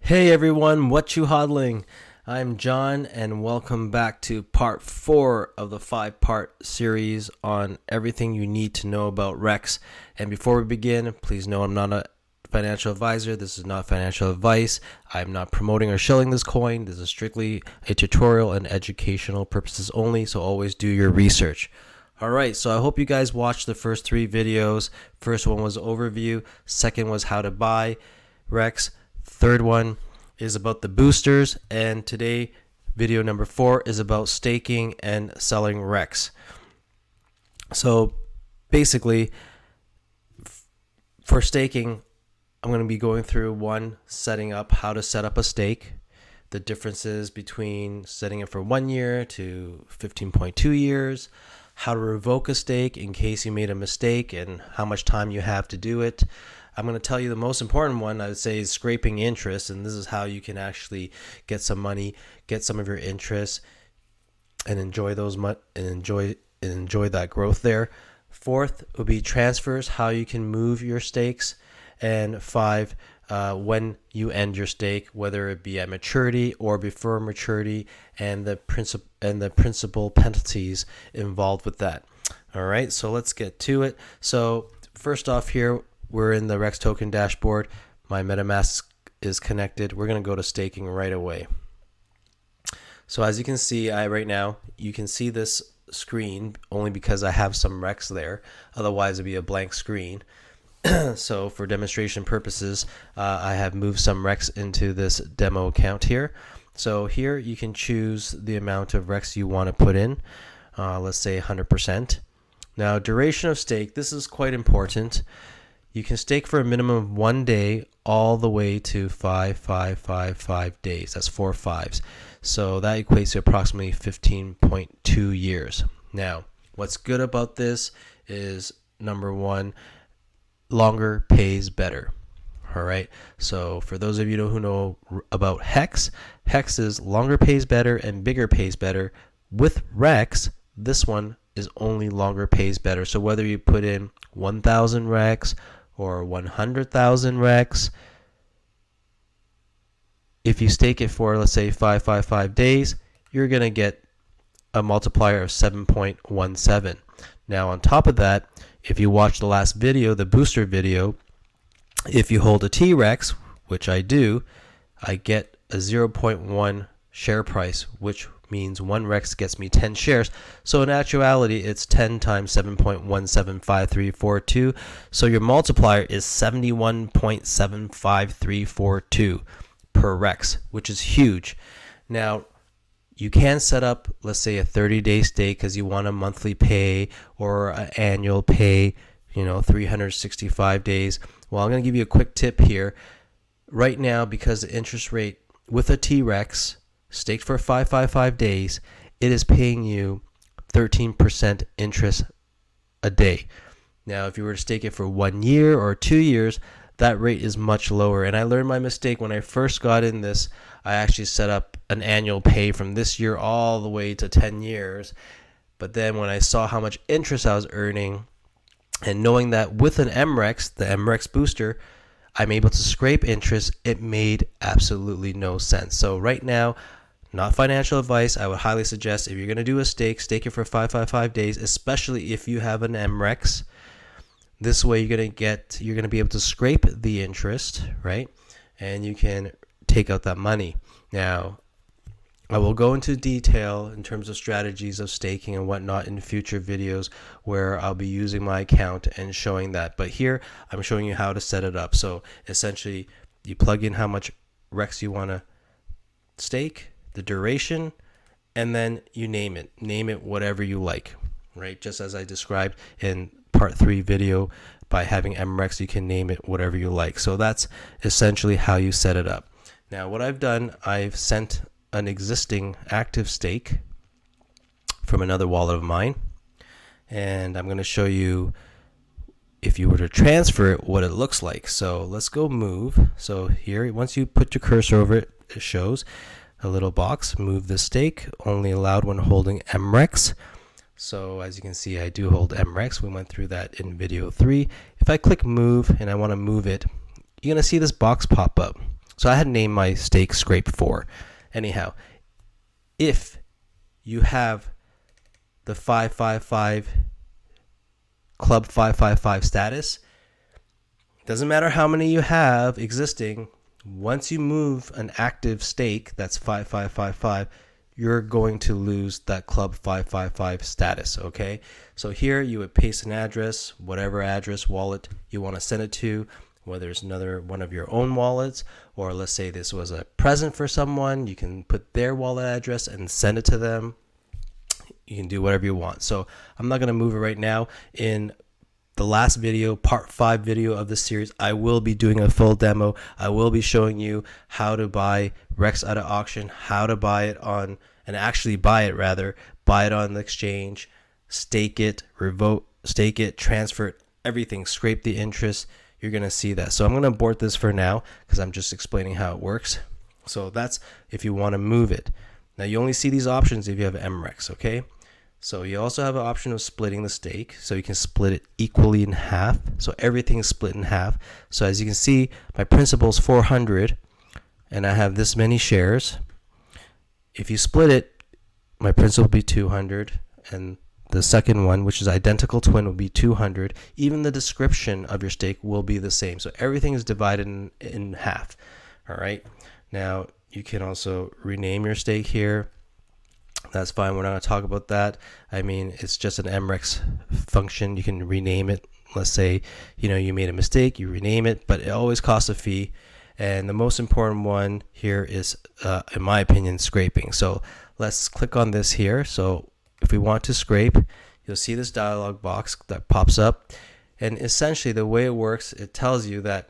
Hey everyone, what you hodling? I'm John and welcome back to part 4 of the 5-part series on everything you need to know about Rex. And before we begin, please know I'm not a financial advisor. This is not financial advice. I'm not promoting or shilling this coin. This is strictly a tutorial and educational purposes only, so always do your research. Alright, so I hope you guys watched the first 3 videos. First one was overview, second was how to buy Rex. Third one is about the boosters, and today video number 4 is about staking and selling Rex. So basically for staking, I'm going to be going through setting up how to set up a stake, the differences between setting it for 1 year to 15.2 years, how to revoke a stake in case you made a mistake and how much time you have to do it. I'm going to tell you the most important one, I would say, is scraping interest, and this is how you can actually get some money, get some of your interest, and enjoy that growth there. Fourth would be transfers, how you can move your stakes, and 5, when you end your stake, whether it be at maturity or before maturity, and the principal penalties involved with that. All right, so let's get to it. So first off here, we're in the Rex token dashboard. My MetaMask is connected. We're going to go to staking right away. So as you can see, right now, you can see this screen only because I have some Rex there. Otherwise, it'd be a blank screen. So for demonstration purposes, I have moved some Rex into this demo account here. So here you can choose the amount of Rex you want to put in. Let's say 100%. Now, duration of stake, this is quite important. You can stake for a minimum of 1 day all the way to 5 days. That's 4 5s. So that equates to approximately 15.2 years. Now, what's good about this is, number 1, longer pays better. All right. So for those of you who know about Hex, Hex is longer pays better and bigger pays better. With Rex, this one is only longer pays better. So whether you put in 1,000 Rex or 100,000 Rex, if you stake it for, let's say, 5 days, you're going to get a multiplier of 7.17. Now, on top of that, if you watch the last video, the booster video, if you hold a T-Rex, which I do, I get a 0.1 share price, which means 1 Rex gets me 10 shares. So in actuality, it's 10 times 7.175342. So your multiplier is 71.75342 per Rex, which is huge. Now, you can set up, let's say, a 30-day stake because you want a monthly pay or an annual pay, 365 days. Well, I'm going to give you a quick tip here. Right now, because the interest rate with a T-Rex staked for 5 days, it is paying you 13% interest a day. Now, if you were to stake it for 1 year or 2 years, that rate is much lower. And I learned my mistake when I first got in this. I actually set up an annual pay from this year all the way to 10 years. But then when I saw how much interest I was earning, and knowing that with an MREX, the MREX booster, I'm able to scrape interest, it made absolutely no sense. So right now, not financial advice, I would highly suggest if you're going to do a stake it for 5 days, especially if you have an MREX. This way you're going to be able to scrape the interest, right? And you can take out that money. Now, I will go into detail in terms of strategies of staking and whatnot in future videos where I'll be using my account and showing that. But here, I'm showing you how to set it up. So essentially, you plug in how much Rex you want to stake, the duration, and then you name it. Name it whatever you like, right? Just as I described in part 3 video, by having MREX, you can name it whatever you like. So that's essentially how you set it up. Now, what I've done, I've sent an existing active stake from another wallet of mine, and I'm going to show you if you were to transfer it, what it looks like. So let's go move. So here, once you put your cursor over it, it shows a little box, move the stake, only allowed when holding MREX. So as you can see, I do hold MREX. We went through that in video 3. If I click move and I want to move it, you're going to see this box pop up. So I had named my stake Scrape 4. Anyhow, if you have the 555 Club 555 status, doesn't matter how many you have existing, once you move an active stake that's 5555, you're going to lose that Club 555 status, okay? So here you would paste an address, whatever address wallet you want to send it to, whether it's another one of your own wallets, or let's say this was a present for someone, you can put their wallet address and send it to them. You can do whatever you want. So I'm not going to move it right now. In the last video, part 5 video of this series, I will be doing a full demo. I will be showing you how to buy Rex out of auction, how to buy it on, and actually buy it on the exchange, stake it, transfer it, everything, scrape the interest. You're going to see that. So I'm going to abort this for now because I'm just explaining how it works. So that's if you want to move it. Now you only see these options if you have MREX, okay? So you also have an option of splitting the stake. So you can split it equally in half. So everything is split in half. So as you can see, my principal is 400 and I have this many shares. If you split it, my principal will be 200 and the second one, which is identical twin, will be 200. Even the description of your stake will be the same. So everything is divided in half. All right. Now you can also rename your stake here. That's fine. We're not going to talk about that. I mean, it's just an MREX function. You can rename it. Let's say, you made a mistake, you rename it, but it always costs a fee. And the most important one here is, in my opinion, scraping. So let's click on this here. So if we want to scrape, you'll see this dialog box that pops up. And essentially the way it works, it tells you that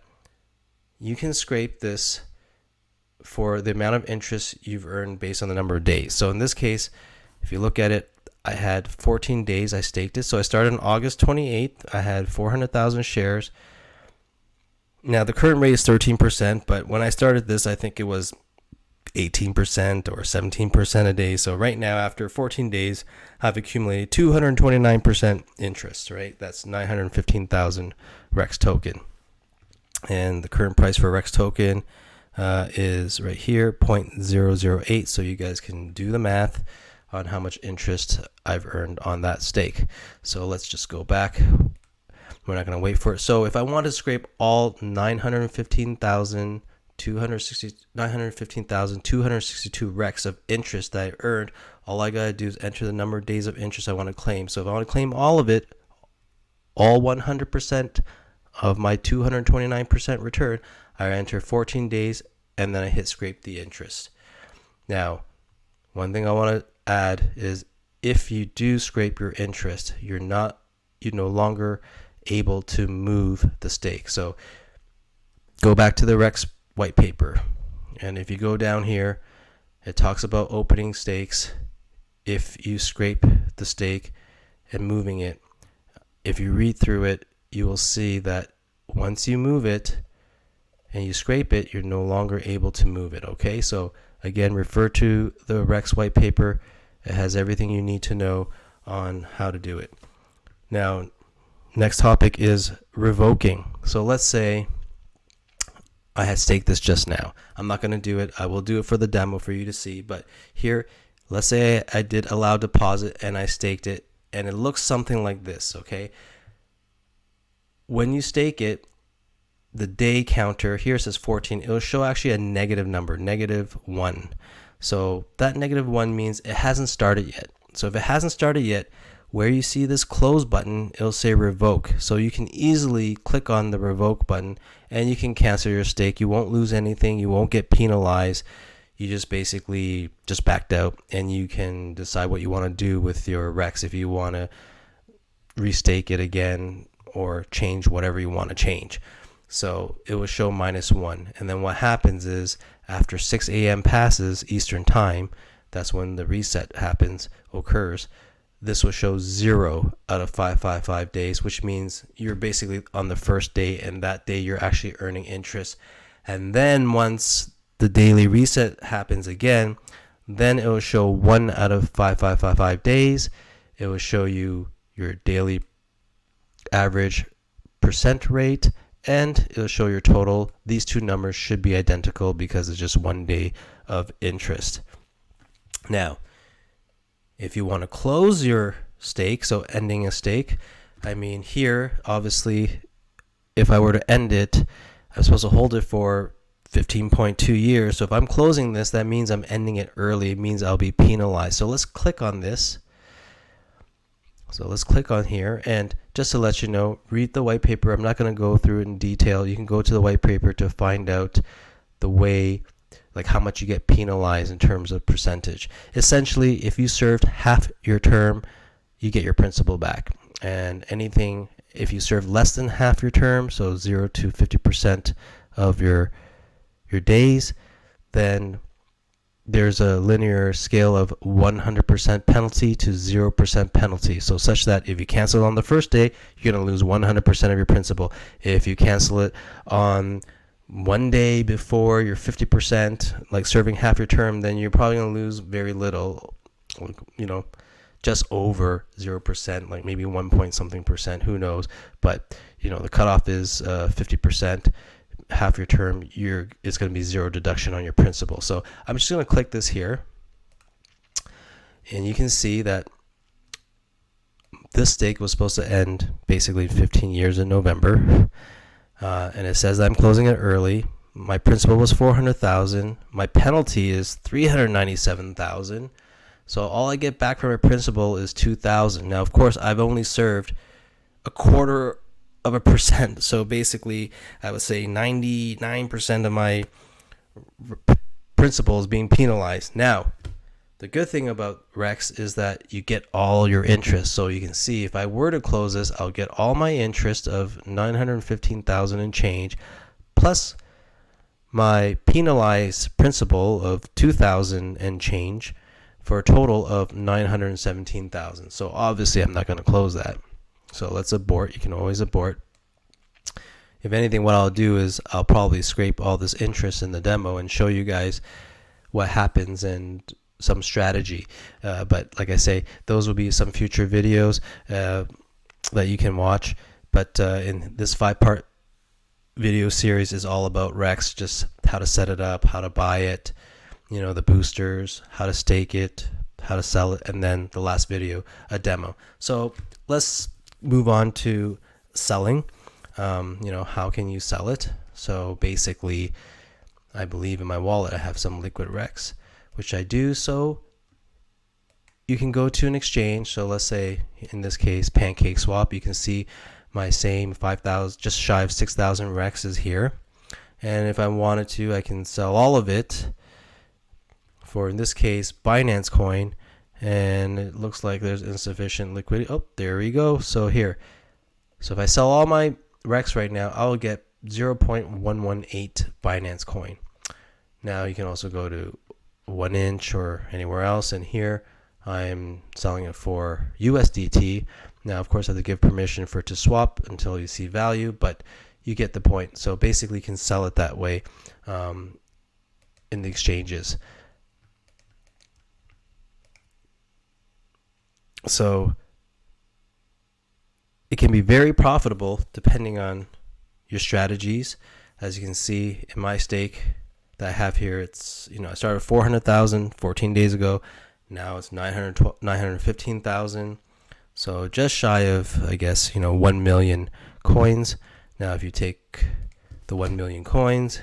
you can scrape this for the amount of interest you've earned based on the number of days. So in this case, if you look at it, I had 14 days I staked it. So I started on August 28th. I had 400,000 shares. Now the current rate is 13%, but when I started this, I think it was 18% or 17% a day. So right now, after 14 days, I've accumulated 229% interest, right? That's 915,000 Rex token. And the current price for Rex token is right here, 0.008. So you guys can do the math on how much interest I've earned on that stake. So let's just go back. We're not going to wait for it. So if I want to scrape all 915,262 Rex of interest that I earned, all I got to do is enter the number of days of interest I want to claim. So if I want to claim all of it, all 100% of my 229% return, I enter 14 days and then I hit scrape the interest. Now, one thing I want to add is if you do scrape your interest, you're no longer able to move the stake. So go back to the Rex white paper. And if you go down here, it talks about opening stakes. If you scrape the stake and moving it, if you read through it, you will see that once you move it and you scrape it, you're no longer able to move it. Okay, so again, refer to the Rex white paper. It has everything you need to know on how to do it. Now, next topic is revoking. So let's say I had staked this just now. I'm not going to do it. I will do it for the demo for you to see. But here, let's say I did allow deposit and I staked it, and it looks something like this, okay? When you stake it, the day counter, here says 14, it'll show actually a negative number, -1. So that -1 means it hasn't started yet. So if it hasn't started yet, where you see this close button, it'll say revoke. So you can easily click on the revoke button and you can cancel your stake. You won't lose anything. You won't get penalized. You just basically just backed out, and you can decide what you want to do with your Rex, if you want to restake it again or change whatever you want to change. So it will show -1. And then what happens is after 6 a.m. passes Eastern time, that's when the reset occurs. This will show 0 out of 555 days, which means you're basically on the first day, and that day you're actually earning interest. And then once the daily reset happens again, then it will show 1 out of 555 days. It will show you your daily average percent rate and it'll show your total. These two numbers should be identical because it's just 1 day of interest. Now, if you want to close your stake, so ending a stake, I mean here, obviously, if I were to end it, I'm supposed to hold it for 15.2 years. So if I'm closing this, that means I'm ending it early. It means I'll be penalized. So let's click on this. So let's click on here, and just to let you know, read the white paper. I'm not going to go through it in detail. You can go to the white paper to find out the way, like how much you get penalized in terms of percentage. Essentially, if you served half your term, you get your principal back. And anything, if you serve less than half your term, so 0 to 50% of your days, then there's a linear scale of 100% penalty to 0% penalty. So such that if you cancel it on the first day, you're going to lose 100% of your principal. If you cancel it on 1 day before your 50%, like serving half your term, then you're probably going to lose very little, you know, just over 0%, like maybe 1 point something percent, who knows. But, you know, the cutoff is 50%. Half your term, it's going to be 0 deduction on your principal. So I'm just going to click this here, and you can see that this stake was supposed to end basically 15 years in November, and it says that I'm closing it early. My principal was $400,000. My penalty is $397,000. So all I get back from my principal is $2,000. Now, of course, I've only served 0.25%. So basically, I would say 99% of my principal is being penalized. Now, the good thing about Rex is that you get all your interest. So you can see if I were to close this, I'll get all my interest of $915,000 and change, plus my penalized principal of $2,000 and change, for a total of $917,000. So obviously, I'm not going to close that. So let's abort. You can always abort. If anything, what I'll do is I'll probably scrape all this interest in the demo and show you guys what happens and some strategy. But like I say, those will be some future videos that you can watch. But in this 5-part video series is all about Rex, just how to set it up, how to buy it, you know, the boosters, how to stake it, how to sell it, and then the last video, a demo. So let's move on to selling. You know, how can you sell it? So basically, I believe in my wallet I have some liquid Rex, which I do. So you can go to an exchange. So let's say in this case, Pancake Swap. You can see my same 5,000, just shy of 6,000 Rex is here. And if I wanted to, I can sell all of it for, in this case, Binance Coin. And it looks like there's insufficient liquidity. Oh, there we go. So here. So if I sell all my Rex right now, I'll get 0.118 Binance Coin. Now you can also go to 1inch or anywhere else, and here I'm selling it for USDT. Now, of course, I have to give permission for it to swap until you see value, but you get the point. So basically, you can sell it that way in the exchanges. So it can be very profitable depending on your strategies. As you can see in my stake that I have here, it's, you know, I started 400,000 14 days ago. Now it's 915,000. So just shy of, I guess, you know, 1 million coins. Now if you take the 1 million coins,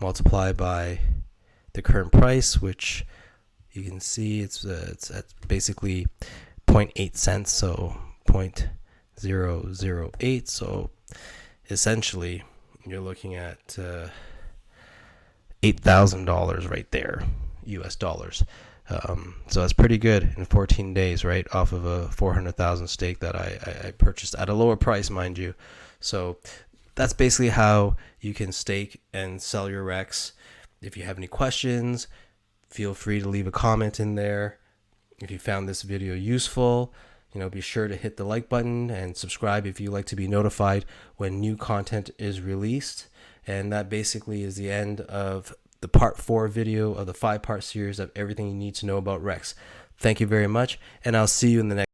multiply by the current price, which you can see it's at basically 0.8 cents, so 0.008. So essentially, you're looking at $8,000 right there, US dollars. So that's pretty good in 14 days, right? Off of a 400,000 stake that I purchased at a lower price, mind you. So that's basically how you can stake and sell your Rex. If you have any questions, feel free to leave a comment in there. If you found this video useful, you know, be sure to hit the like button and subscribe if you like to be notified when new content is released. And that basically is the end of the part 4 video of the 5-part series of everything you need to know about Rex. Thank you very much, and I'll see you in the next